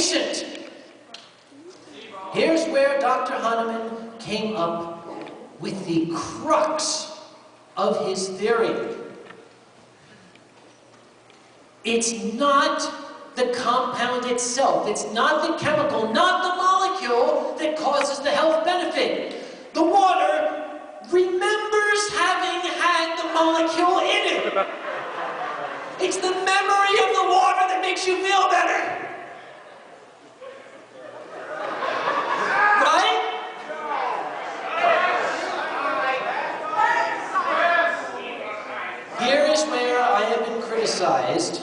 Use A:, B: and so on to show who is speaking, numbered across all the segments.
A: patient. Here's where Dr. Hahnemann came up with the crux of his theory. It's not the compound itself, it's not the chemical, not the molecule that causes the health benefit. The water remembers having had the molecule in it. It's the memory of the water that makes you feel better. Here is where I have been criticized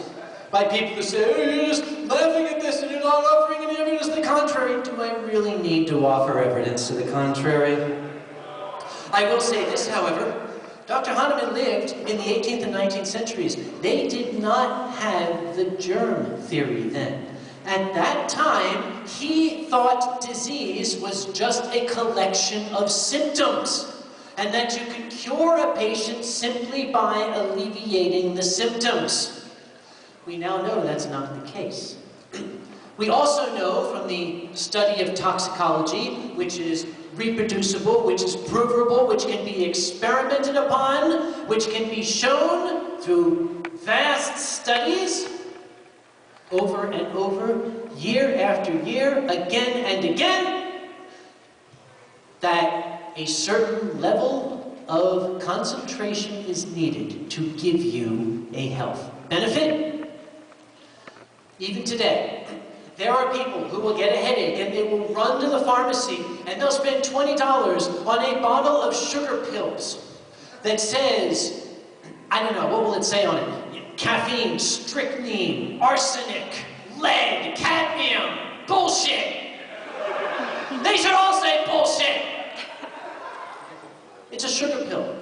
A: by people who say, oh, you're just laughing at this and you're not offering any evidence to the contrary. Do I really need to offer evidence to the contrary? I will say this, however. Dr. Hahnemann lived in the 18th and 19th centuries. They did not have the germ theory then. At that time, he thought disease was just a collection of symptoms, and that you could cure a patient simply by alleviating the symptoms. We now know that's not the case. We also know from the study of toxicology, which is reproducible, which is provable, which can be experimented upon, which can be shown through vast studies, over and over, year after year, again and again, that a certain level of concentration is needed to give you a health benefit. Even today, there are people who will get a headache and they will run to the pharmacy and they'll spend $20 on a bottle of sugar pills that says, I don't know, what will it say on it? Caffeine, strychnine, arsenic, lead, cadmium, bullshit. They should all say bullshit. It's a sugar pill.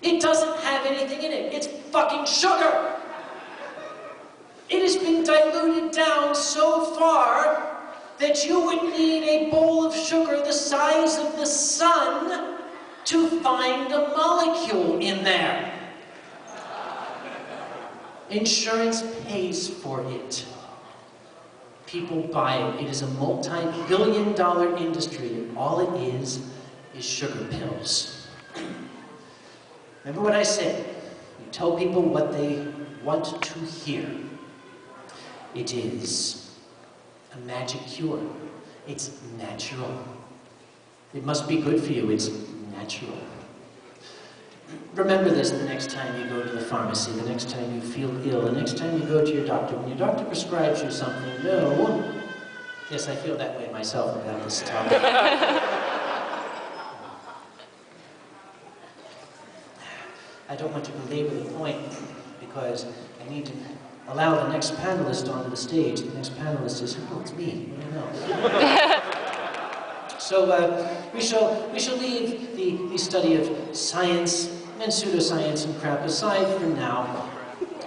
A: It doesn't have anything in it. It's fucking sugar. It has been diluted down so far that you would need a bowl of sugar the size of the sun to find a molecule in there. Insurance pays for it. People buy it. It is a multi-billion-dollar industry, and all it is sugar pills. Remember what I said? You tell people what they want to hear. It is a magic cure. It's natural. It must be good for you. It's natural. Remember this the next time you go to the pharmacy, the next time you feel ill, the next time you go to your doctor. When your doctor prescribes you something, no. Yes, I feel that way myself about this topic. I don't want to belabor the point because I need to allow the next panelist onto the stage. The next panelist is, oh, it's me. I don't know. So we shall leave the study of science and pseudoscience and crap aside for now.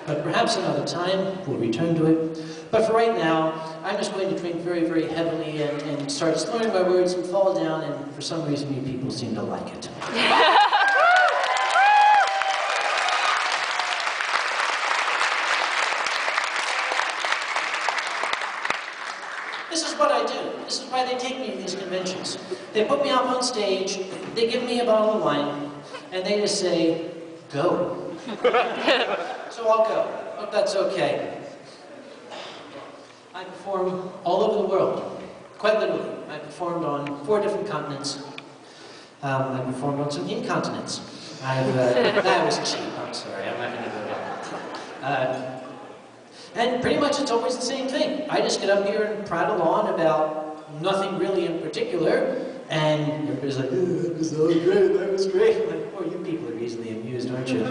A: But perhaps another time we'll return to it. But for right now, I'm just going to drink very, very heavily and start slurring my words and fall down, and for some reason you people seem to like it. This is what I do. This is why they take me to these conventions. They put me up on stage, they give me a bottle of wine, and they just say, go. So I'll go. Hope that's okay. I perform all over the world. Quite literally. I performed on 4 different continents. I performed on some incontinents. That was cheap, I'm sorry. I'm not going to go there. And pretty much it's always the same thing. I just get up here and prattle on about nothing really in particular, and everybody's like, oh, that was so great, that was great. I'm like, oh, you people are easily amused, aren't you?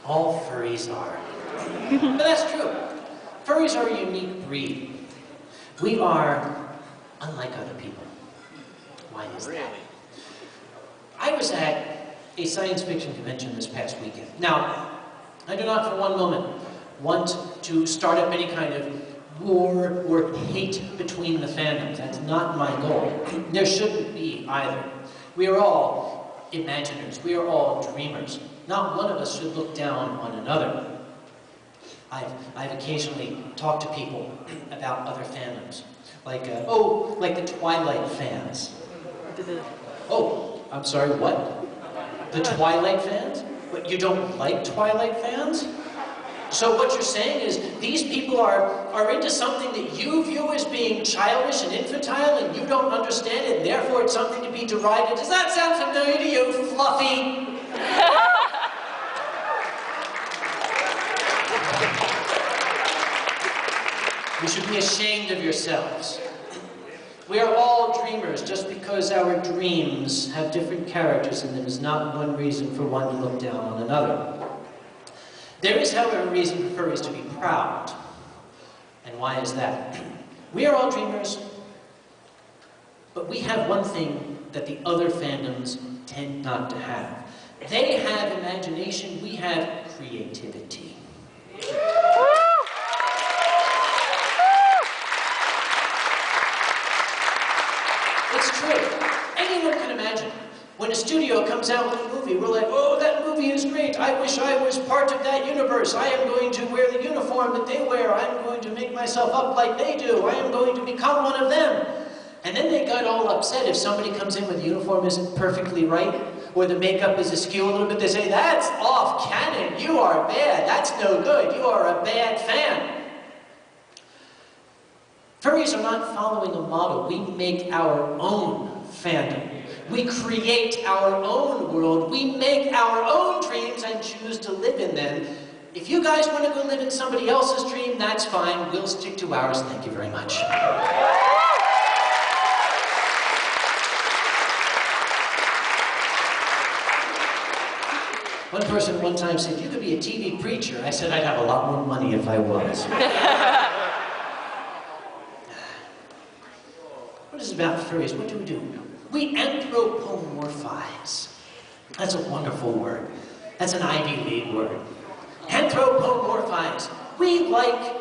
A: All furries are. But that's true. Furries are a unique breed. We are unlike other people. Why is that? I was at a science fiction convention this past weekend. Now, I do not for one moment want to start up any kind of war or hate between the fandoms. That's not my goal. There shouldn't be either. We are all imaginers. We are all dreamers. Not one of us should look down on another. I've occasionally talked to people about other fandoms, like like the Twilight fans. Oh, I'm sorry, what? The Twilight fans? What, you don't like Twilight fans? So what you're saying is these people are into something that you view as being childish and infantile, and you don't understand it, and therefore it's something to be derided. Does that sound familiar to you, Fluffy? You should be ashamed of yourselves. We are all dreamers. Just because our dreams have different characters in them is not one reason for one to look down on another. There is, however, a reason for furries to be proud. And why is that? We are all dreamers, but we have one thing that the other fandoms tend not to have. They have imagination, we have creativity. It's true. Anyone can imagine. When a studio comes out with a movie, we're like, oh, that movie is great. I wish I was part of that universe. I am going to wear the uniform that they wear. I'm going to make myself up like they do. I am going to become one of them. And then they got all upset if somebody comes in with the uniform isn't perfectly right, or the makeup is askew a little bit. They say, that's off canon. You are bad. That's no good. You are a bad fan. Furries are not following a model. We make our own fandom. We create our own world. We make our own dreams and choose to live in them. If you guys want to go live in somebody else's dream, that's fine. We'll stick to ours. Thank you very much. One person one time said, you could be a TV preacher. I said, I'd have a lot more money if I was. What is it about furries? What do? We anthropomorphize. That's a wonderful word. That's an Ivy League word. Anthropomorphize. We like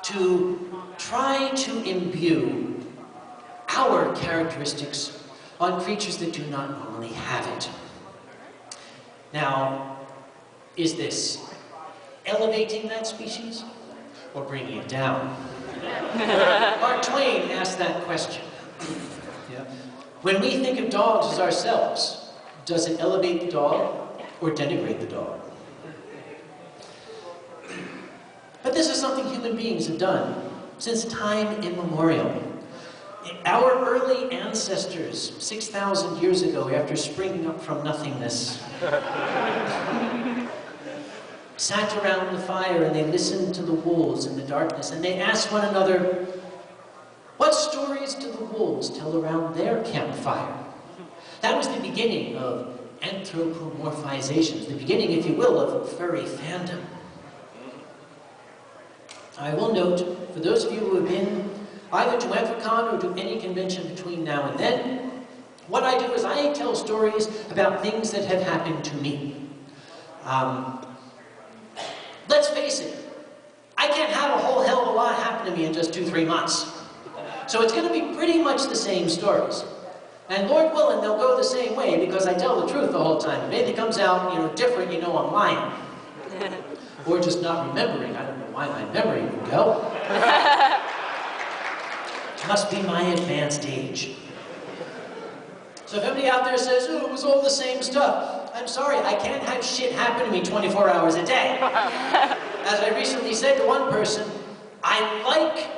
A: to try to imbue our characteristics on creatures that do not normally have it. Now, is this elevating that species or bringing it down? Mark Twain asked that question. Yeah. When we think of dogs as ourselves, does it elevate the dog or denigrate the dog? But this is something human beings have done since time immemorial. Our early ancestors, 6,000 years ago, after springing up from nothingness, sat around the fire and they listened to the wolves in the darkness, and they asked one another, what stories do the wolves tell around their campfire? That was the beginning of anthropomorphization, the beginning, if you will, of furry fandom. I will note, for those of you who have been either to AnthroCon or to any convention between now and then, what I do is I tell stories about things that have happened to me. Let's face it, I can't have a whole hell of a lot happen to me in just 2-3 months. So it's going to be pretty much the same stories. And Lord willing, they'll go the same way because I tell the truth the whole time. If anything comes out, different, I'm lying. Or just not remembering. I don't know why my memory would go. Must be my advanced age. So if anybody out there says, oh, it was all the same stuff, I'm sorry, I can't have shit happen to me 24 hours a day. As I recently said to one person, I like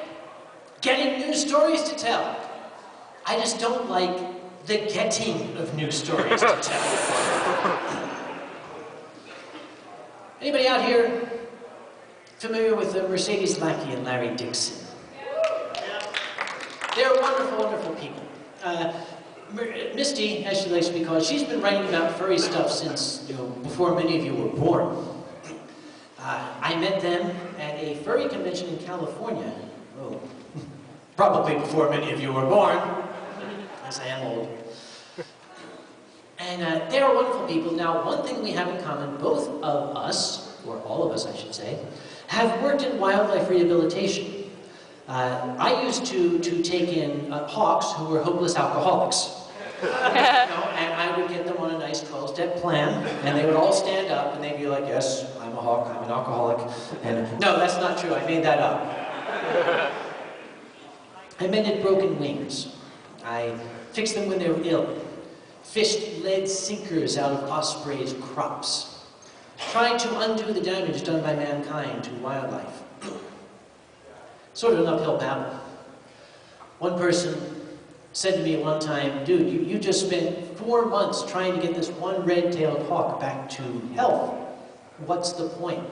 A: getting new stories to tell. I just don't like the getting of new stories to tell. Anybody out here familiar with Mercedes Lackey and Larry Dixon? They're wonderful, wonderful people. Misty, as she likes to be called, she's been writing about furry stuff since, before many of you were born. I met them at a furry convention in California. Oh, probably before many of you were born, as I am old. And they're wonderful people. Now, one thing we have in common, both of us, or all of us, I should say, have worked in wildlife rehabilitation. I used to take in hawks who were hopeless alcoholics. And I would get them on a nice 12-step plan, and they would all stand up, and they'd be like, yes, I'm a hawk, I'm an alcoholic. And no, that's not true, I made that up. I mended broken wings. I fixed them when they were ill. Fished lead sinkers out of ospreys' crops. Tried to undo the damage done by mankind to wildlife. Sort of an uphill battle. One person said to me at one time, dude, you just spent 4 months trying to get this one red-tailed hawk back to health. What's the point?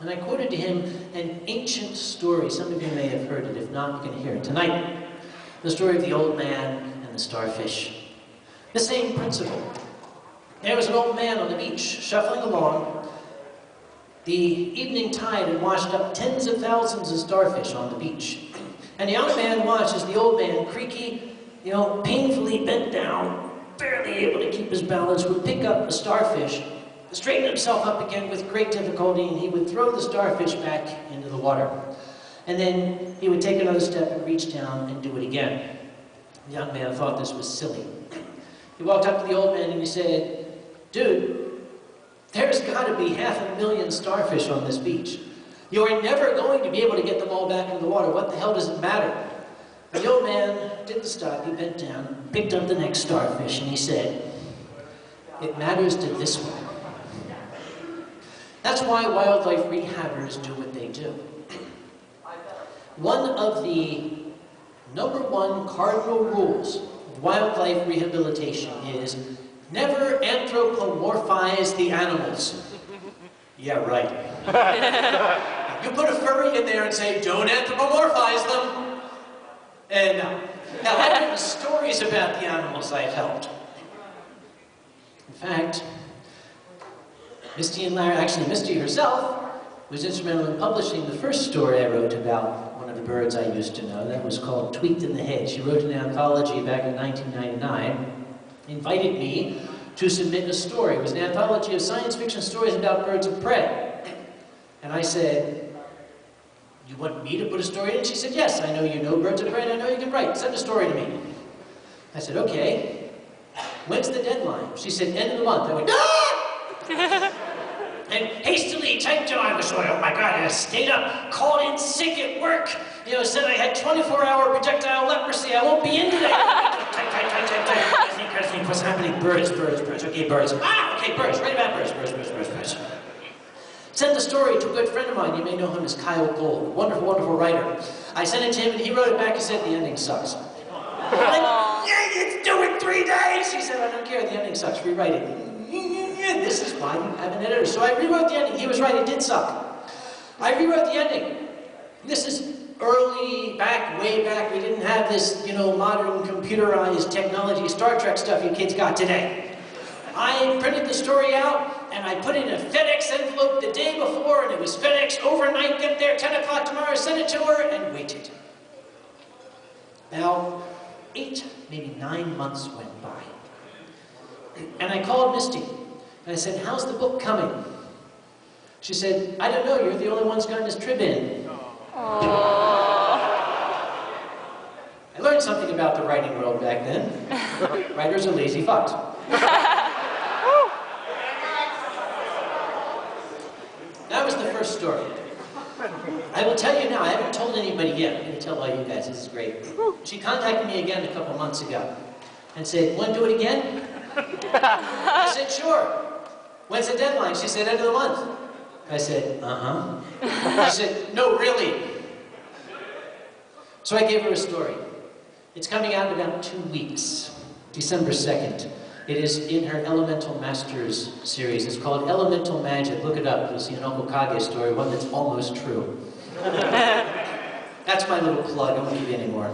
A: And I quoted to him an ancient story. Some of you may have heard it. If not, you can hear it tonight. The story of the old man and the starfish. The same principle. There was an old man on the beach, shuffling along. The evening tide had washed up tens of thousands of starfish on the beach. And the young man watched as the old man, creaky, painfully bent down, barely able to keep his balance, would pick up a starfish, straighten himself up again with great difficulty, and he would throw the starfish back into the water. And then he would take another step and reach down and do it again. The young man thought this was silly. He walked up to the old man and he said, dude, there's got to be 500,000 starfish on this beach. You are never going to be able to get them all back into the water. What the hell does it matter? The old man didn't stop. He bent down, picked up the next starfish, and he said, it matters to this one. That's why wildlife rehabbers do what they do. One of the #1 cardinal rules of wildlife rehabilitation is never anthropomorphize the animals. Yeah, right. You put a furry in there and say, don't anthropomorphize them. And now I've written stories about the animals I've helped. In fact, Misty and Larry, actually Misty herself, was instrumental in publishing the first story I wrote about one of the birds I used to know. That was called Tweaked in the Head. She wrote an anthology back in 1999, invited me to submit a story. It was an anthology of science fiction stories about birds of prey. And I said, you want me to put a story in? She said, yes, I know you know birds of prey and I know you can write. Send a story to me. I said, okay. When's the deadline? She said, end of the month. I went, ah! And hastily typed, I was like, oh my God, I stayed up, called in sick at work, said I had 24-hour projectile leprosy, I won't be in today. Type. I think, what's happening? Birds. Okay, birds. Okay, birds. Write about birds. Sent the story to a good friend of mine. You may know him as Kyle Gold. Wonderful, wonderful writer. I sent it to him, and he wrote it back. He said, the ending sucks. I'm like, yeah, it's due in 3 days. He said, I don't care. The ending sucks. Rewrite it. This is why you have an editor. So I rewrote the ending. He was right. It did suck. I rewrote the ending. This is way back. We didn't have this, modern computerized technology, Star Trek stuff you kids got today. I printed the story out, and I put it in a FedEx envelope the day before, and it was FedEx overnight, get there, 10 o'clock tomorrow, send it to her, and waited. Now, 8, maybe 9 months went by. And I called Misty, and I said, how's the book coming? She said, I don't know, you're the only one who's gotten his trib in. I learned something about the writing world back then. Writers are lazy fucks. That was the first story. I will tell you now, I haven't told anybody yet. I'm going to tell all you guys, this is great. She contacted me again a couple months ago and said, want to do it again? I said, sure. When's the deadline? She said, end of the month. I said, uh-huh. She said, no, really. So I gave her a story. It's coming out in about 2 weeks, December 2nd. It is in her Elemental Masters series. It's called Elemental Magic. Look it up. You'll see an Uncle Kage story, one that's almost true. That's my little plug. I won't give you any more.